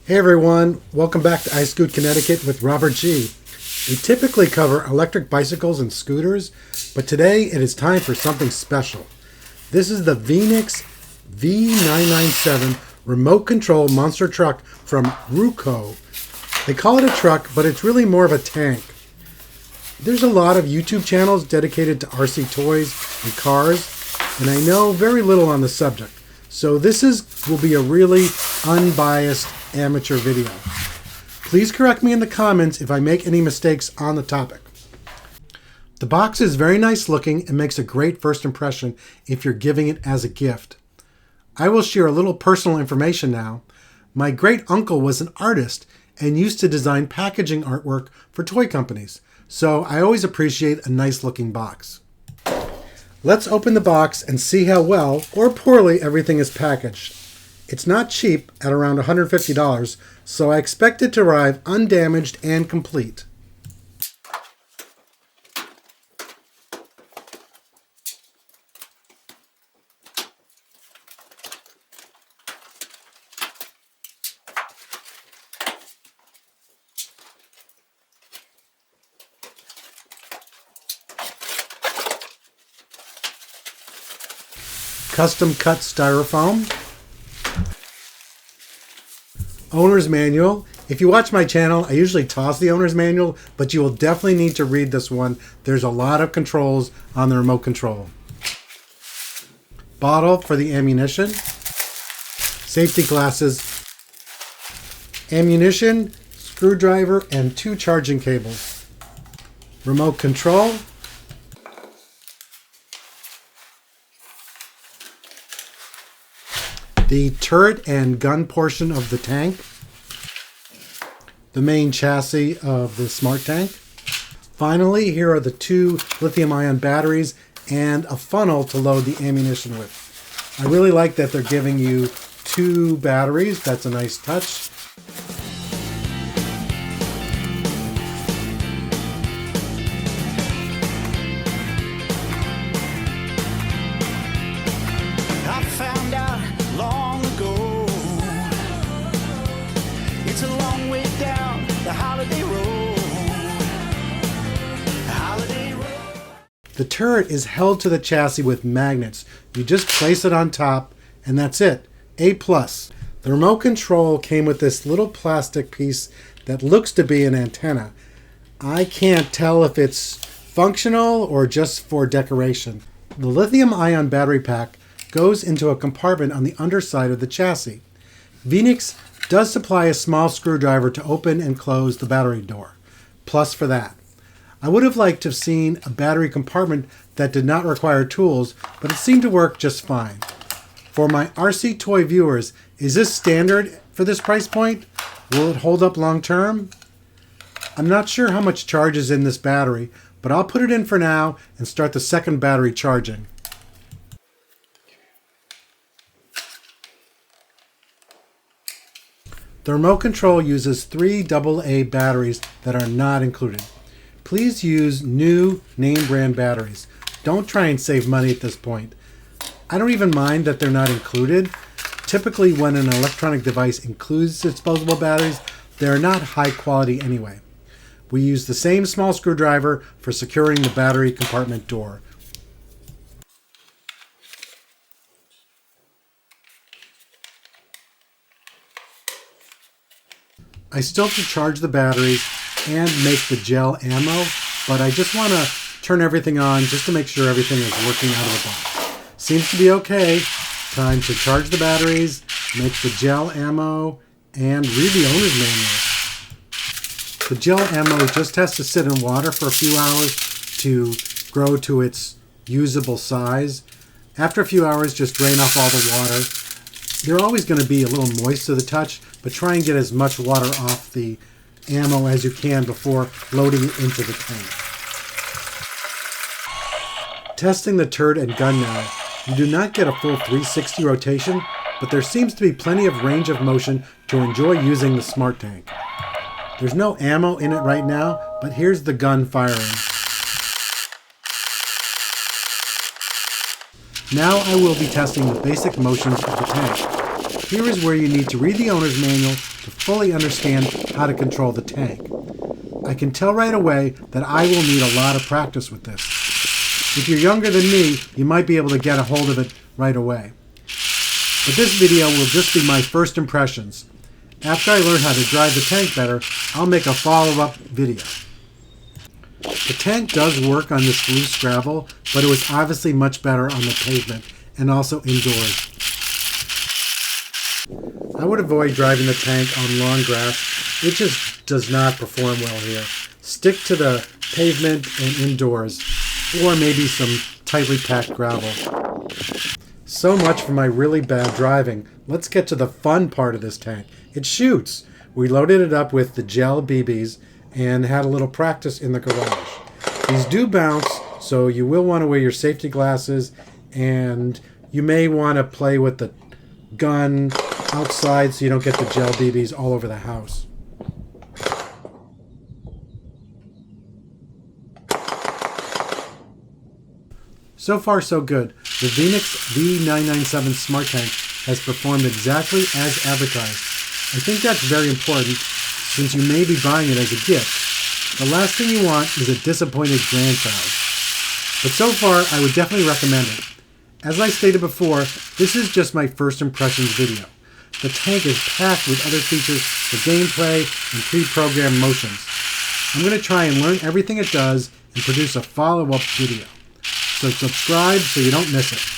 Hey everyone, welcome back to iScoot Connecticut with Robert G. We typically cover electric bicycles and scooters, but today it is time for something special. This is the Veeniix V997 remote control monster truck from Ruco. They call it a truck, but it's really more of a tank. There's a lot of YouTube channels dedicated to RC toys and cars, and I know very little on the subject. So this will be a really unbiased amateur video. Please correct me in the comments if I make any mistakes on the topic. The box is very nice looking and makes a great first impression if you're giving it as a gift. I will share a little personal information now. My great uncle was an artist and used to design packaging artwork for toy companies, so I always appreciate a nice looking box. Let's open the box and see how well or poorly everything is packaged. It's not cheap at around $150, so I expect it to arrive undamaged and complete. Custom cut styrofoam. Owner's manual. If you watch my channel, I usually toss the owner's manual, but you will definitely need to read this one. There's a lot of controls on the remote control. Bottle for the ammunition. Safety glasses. Ammunition, screwdriver, and 2 charging cables. Remote control. The turret and gun portion of the tank, the main chassis of the smart tank. Finally, here are the 2 lithium-ion batteries and a funnel to load the ammunition with. I really like that they're giving you 2 batteries. That's a nice touch. It's a long way down the holiday road. The turret is held to the chassis with magnets. You just place it on top and that's it. A+. The remote control came with this little plastic piece that looks to be an antenna. I can't tell if it's functional or just for decoration. The lithium-ion battery pack goes into a compartment on the underside of the chassis. Veeniix does supply a small screwdriver to open and close the battery door. Plus for that. I would have liked to have seen a battery compartment that did not require tools, but it seemed to work just fine. For my RC toy viewers, is this standard for this price point? Will it hold up long term? I'm not sure how much charge is in this battery, but I'll put it in for now and start the second battery charging. The remote control uses 3 AA batteries that are not included. Please use new name brand batteries. Don't try and save money at this point. I don't even mind that they're not included. Typically when an electronic device includes disposable batteries, they're not high quality anyway. We use the same small screwdriver for securing the battery compartment door. I still have to charge the batteries and make the gel ammo, but I just want to turn everything on just to make sure everything is working out of the box. Seems to be okay. Time to charge the batteries, make the gel ammo, and read the owner's manual. The gel ammo just has to sit in water for a few hours to grow to its usable size. After a few hours, just drain off all the water. They're always going to be a little moist to the touch, but try and get as much water off the ammo as you can before loading it into the tank. Testing the turret and gun now. You do not get a full 360 rotation, but there seems to be plenty of range of motion to enjoy using the smart tank. There's no ammo in it right now, but here's the gun firing. Now I will be testing the basic motions of the tank. Here is where you need to read the owner's manual to fully understand how to control the tank. I can tell right away that I will need a lot of practice with this. If you're younger than me, you might be able to get a hold of it right away. But this video will just be my first impressions. After I learn how to drive the tank better, I'll make a follow-up video. The tank does work on this loose gravel, but it was obviously much better on the pavement and also indoors. I would avoid driving the tank on long grass. It just does not perform well here. Stick to the pavement and indoors, or maybe some tightly packed gravel. So much for my really bad driving. Let's get to the fun part of this tank. It shoots. We loaded it up with the gel BBs and had a little practice in the garage. These do bounce, so you will want to wear your safety glasses, and you may want to play with the gun outside so you don't get the gel BBs all over the house. So far so good. The Veeniix V997 Smart Tank has performed exactly as advertised. I think that's very important since you may be buying it as a gift. The last thing you want is a disappointed grandchild. But so far, I would definitely recommend it. As I stated before, this is just my first impressions video. The tank is packed with other features for gameplay and pre-programmed motions. I'm going to try and learn everything it does and produce a follow-up video. So subscribe so you don't miss it.